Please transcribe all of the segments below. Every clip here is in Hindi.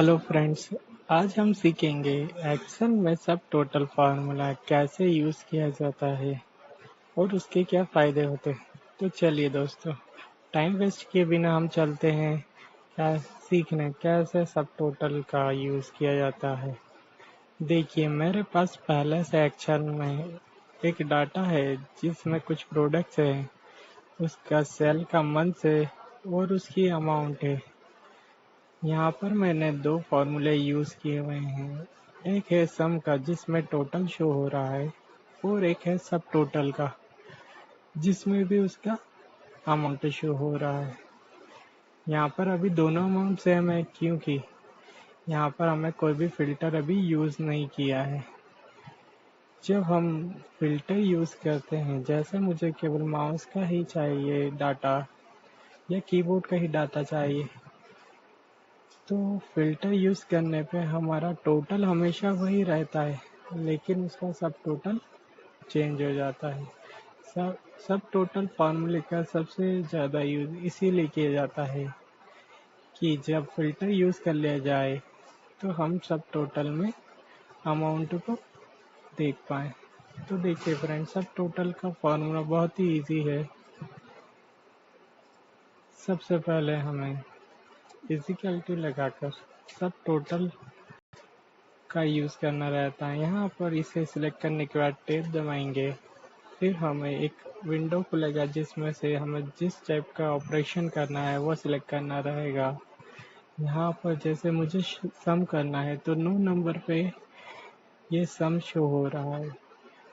हेलो फ्रेंड्स, आज हम सीखेंगे एक्सेल में सब टोटल फार्मूला कैसे यूज़ किया जाता है और उसके क्या फ़ायदे होते हैं। तो चलिए दोस्तों, टाइम वेस्ट किए बिना हम चलते हैं क्या सीखने कैसे सब टोटल का यूज़ किया जाता है। देखिए, मेरे पास पहले से एक्सेल में एक डाटा है जिसमें कुछ प्रोडक्ट्स हैं, उसका सेल का मंथ है और उसकी अमाउंट है। यहाँ पर मैंने दो फार्मूले यूज़ किए हुए हैं। एक है सम का जिसमें टोटल शो हो रहा है और एक है सब टोटल का जिसमें भी उसका अमाउंट शो हो रहा है। यहाँ पर अभी दोनों अमाउंट सेम है क्योंकि यहाँ पर हमें कोई भी फिल्टर अभी यूज़ नहीं किया है। जब हम फिल्टर यूज़ करते हैं, जैसे मुझे केवल माउस का ही चाहिए डाटा या कीबोर्ड का ही डाटा चाहिए, तो फिल्टर यूज़ करने पे हमारा टोटल हमेशा वही रहता है, लेकिन उसका सब टोटल चेंज हो जाता है। सब टोटल फार्मूले का सबसे ज़्यादा यूज़ इसीलिए किया जाता है कि जब फिल्टर यूज़ कर लिया जाए तो हम सब टोटल में अमाउंट को देख पाएँ। तो देखिए फ्रेंड्स, सब टोटल का फार्मूला बहुत ही इजी है। सबसे पहले हमें इक्वल लगाकर सब टोटल का यूज़ करना रहता है। यहाँ पर इसे सिलेक्ट करने के बाद टैब दबाएंगे, फिर हमें एक विंडो खुलेगा जिसमें से हमें जिस टाइप का ऑपरेशन करना है वो सिलेक्ट करना रहेगा। यहाँ पर जैसे मुझे सम करना है तो 9 नंबर पे ये सम शो हो रहा है।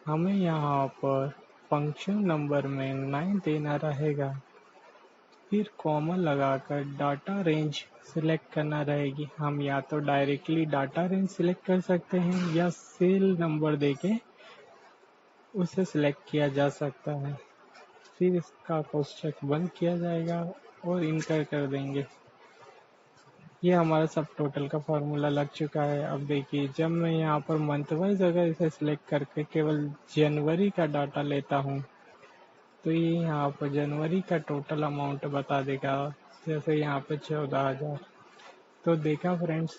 हमें यहाँ पर फंक्शन नंबर में 9 देना रहेगा, फिर कॉमा लगाकर डाटा रेंज सिलेक्ट करना रहेगी। हम या तो डायरेक्टली डाटा रेंज सिलेक्ट कर सकते हैं या सेल नंबर देके उसे सिलेक्ट किया जा सकता है। फिर इसका कोष्ठक बंद किया जाएगा और इंटर कर देंगे। ये हमारा सब टोटल का फॉर्मूला लग चुका है। अब देखिए, जब मैं यहाँ पर मंथ वाइज अगर इसे सिलेक्ट करके केवल जनवरी का डाटा लेता हूँ तो ये यहाँ पर जनवरी का टोटल अमाउंट बता देगा, जैसे यहाँ पे 14,000। तो देखा फ्रेंड्स,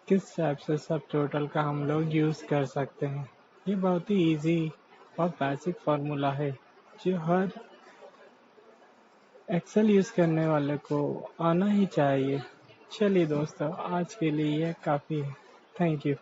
किस टाइप से सब टोटल का हम लोग यूज़ कर सकते हैं। ये बहुत ही इजी और बेसिक फार्मूला है जो हर एक्सेल यूज़ करने वाले को आना ही चाहिए। चलिए दोस्तों, आज के लिए यह काफ़ी है। Thank you.